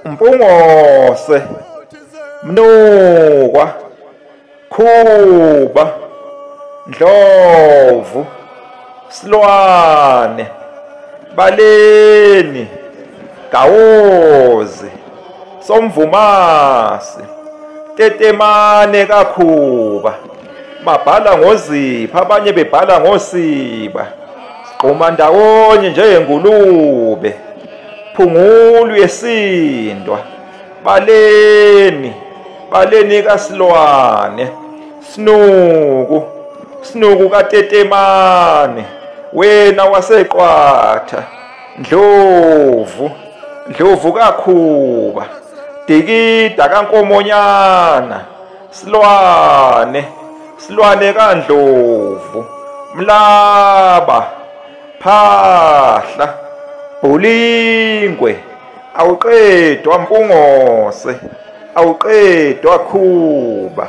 Mpungose, Mnukwa, Khuba, Ndlovu, Silwane, Baleni, Gawozi, Somvumasi, Tetemane kaKhuba, babhala ngozipha abanye bebhala ngosiba, siqhuma ndawonye njengengulube, Phungulu yesindwa, Baleni, Baleni kaSilwane, Sinuku kaTetemane, wena waseQwatha, Ndlovu kaKhuba, Dikida kaNkomonyana, Silwane kaNdlovu, Mlaba, Phahla, Bulingwe, awuqedwa Mpungose, awuqedwa Khuba.